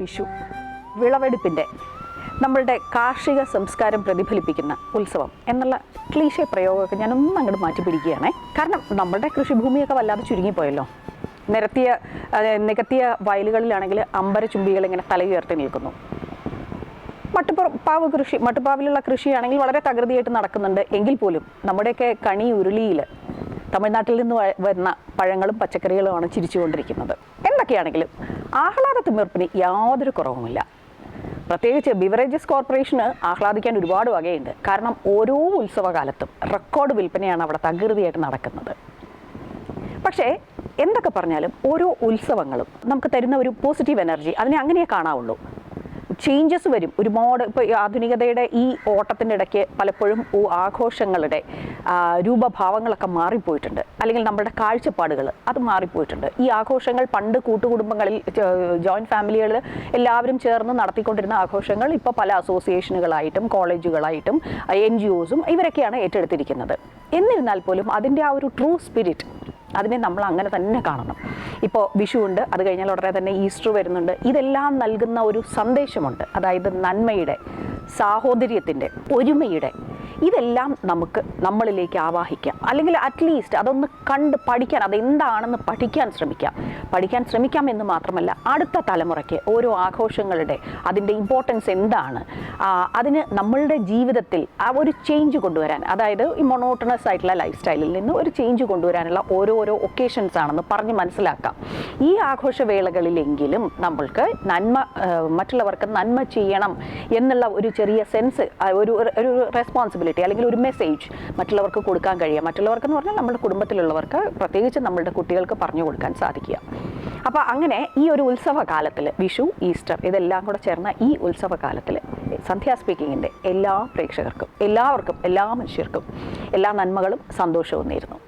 വിഷു വിളവെടുപ്പിൻ്റെ നമ്മളുടെ കാർഷിക സംസ്കാരം പ്രതിഫലിപ്പിക്കുന്ന ഉത്സവം എന്നുള്ള ക്ലീശേ പ്രയോഗമൊക്കെ ഞാനൊന്നും അങ്ങോട്ട് മാറ്റി പിടിക്കുകയാണേ. കാരണം നമ്മളുടെ കൃഷിഭൂമിയൊക്കെ വല്ലാതെ ചുരുങ്ങിപ്പോയല്ലോ. നികത്തിയ വയലുകളിലാണെങ്കിൽ അമ്പരചുംബികൾ ഇങ്ങനെ തലയുയർത്തി നിൽക്കുന്നു. മട്ടുപ്പാവിലുള്ള കൃഷിയാണെങ്കിൽ വളരെ തകൃതിയായിട്ട് നടക്കുന്നുണ്ട്. എങ്കിൽ പോലും നമ്മുടെയൊക്കെ കണി ഉരുളിയിൽ തമിഴ്നാട്ടിൽ നിന്ന് വരുന്ന പഴങ്ങളും പച്ചക്കറികളുമാണ് ചിരിച്ചുകൊണ്ടിരിക്കുന്നത്. എന്തൊക്കെയാണെങ്കിലും ആഹ്ലാദ തിമിർപ്പിന് യാതൊരു കുറവുമില്ല. പ്രത്യേകിച്ച് ബിവറേജസ് കോർപ്പറേഷന് ആഹ്ലാദിക്കാൻ ഒരുപാട് വകയുണ്ട്. കാരണം ഓരോ ഉത്സവകാലത്തും റെക്കോർഡ് വിൽപ്പനയാണ് അവിടെ തകൃതിയായിട്ട് നടക്കുന്നത്. പക്ഷേ എന്തൊക്കെ പറഞ്ഞാലും ഓരോ ഉത്സവങ്ങളും നമുക്ക് തരുന്ന ഒരു പോസിറ്റീവ് എനർജി അതിനെ അങ്ങനെയേ കാണാവുള്ളൂ. ചേഞ്ചസ് വരും ഒരുപാട്. ഇപ്പോൾ ആധുനികതയുടെ ഈ ഓട്ടത്തിൻ്റെ ഇടയ്ക്ക് പലപ്പോഴും ആഘോഷങ്ങളുടെ രൂപഭാവങ്ങളൊക്കെ മാറിപ്പോയിട്ടുണ്ട്. അല്ലെങ്കിൽ നമ്മുടെ കാഴ്ചപ്പാടുകൾ അത് മാറിപ്പോയിട്ടുണ്ട്. ഈ ആഘോഷങ്ങൾ പണ്ട് കൂട്ടുകുടുംബങ്ങളിൽ ജോയിൻറ്റ് ഫാമിലികൾ എല്ലാവരും ചേർന്ന് നടത്തിക്കൊണ്ടിരുന്ന ആഘോഷങ്ങൾ ഇപ്പോൾ പല അസോസിയേഷനുകളായിട്ടും കോളേജുകളായിട്ടും NGOസും ഇവരൊക്കെയാണ് ഏറ്റെടുത്തിരിക്കുന്നത്. എന്നിരുന്നാൽ പോലും അതിൻ്റെ ആ ഒരു ട്രൂ സ്പിരിറ്റ് അതിനെ നമ്മൾ അങ്ങനെ തന്നെ കാണണം. ഇപ്പോൾ വിഷു ഉണ്ട്, അത് കഴിഞ്ഞാൽ ഉടനെ തന്നെ ഈസ്റ്റർ വരുന്നുണ്ട്. ഇതെല്ലാം നൽകുന്ന ഒരു സന്ദേശമുണ്ട്. അതായത് നന്മയുടെ, സാഹോദര്യത്തിൻ്റെ, ഒരുമയുടെ, ഇതെല്ലാം നമുക്ക് നമ്മളിലേക്ക് ആവാഹിക്കാം. അല്ലെങ്കിൽ അറ്റ്ലീസ്റ്റ് അതൊന്ന് കണ്ട് പഠിക്കാൻ, അതെന്താണെന്ന് പഠിക്കാൻ ശ്രമിക്കാം എന്ന് മാത്രമല്ല അടുത്ത തലമുറയ്ക്ക് ഓരോ ആഘോഷങ്ങളുടെ അതിൻ്റെ ഇമ്പോർട്ടൻസ് എന്താണ്, അതിന് നമ്മളുടെ ജീവിതത്തിൽ ആ ഒരു ചേഞ്ച് കൊണ്ടുവരാൻ, അതായത് ഈ മൊണോട്ടണസ് ആയിട്ടുള്ള ലൈഫ് സ്റ്റൈലിൽ നിന്ന് ഒരു ചേഞ്ച് കൊണ്ടുവരാനുള്ള ഓരോരോ ഒക്കേഷൻസ് ആണെന്ന് പറഞ്ഞ് മനസ്സിലാക്കാം. ഈ ആഘോഷവേളകളിലെങ്കിലും നമ്മൾക്ക് മറ്റുള്ളവർക്ക് നന്മ ചെയ്യണം എന്നുള്ള ഒരു ചെറിയ സെൻസ്, ഒരു റെസ്പോൺസിബിലിറ്റി അല്ലെങ്കിൽ ഒരു മെസ്സേജ് മറ്റുള്ളവർക്ക് കൊടുക്കാൻ കഴിയുക. മറ്റുള്ളവർക്ക് എന്ന് പറഞ്ഞാൽ നമ്മുടെ കുടുംബത്തിലുള്ളവർക്ക്, പ്രത്യേകിച്ച് നമ്മളുടെ കുട്ടികൾക്ക് പറഞ്ഞു കൊടുക്കാൻ സാധിക്കുക. അപ്പോൾ അങ്ങനെ ഈ ഒരു ഉത്സവകാലത്തിൽ വിഷു, ഈസ്റ്റർ ഇതെല്ലാം കൂടെ ചേർന്ന ഈ ഉത്സവകാലത്തിൽ സന്ധ്യ സ്പീക്കിങ്ങിൻ്റെ എല്ലാ പ്രേക്ഷകർക്കും, എല്ലാവർക്കും, എല്ലാ മനുഷ്യർക്കും എല്ലാ നന്മകളും സന്തോഷവും നേരുന്നു.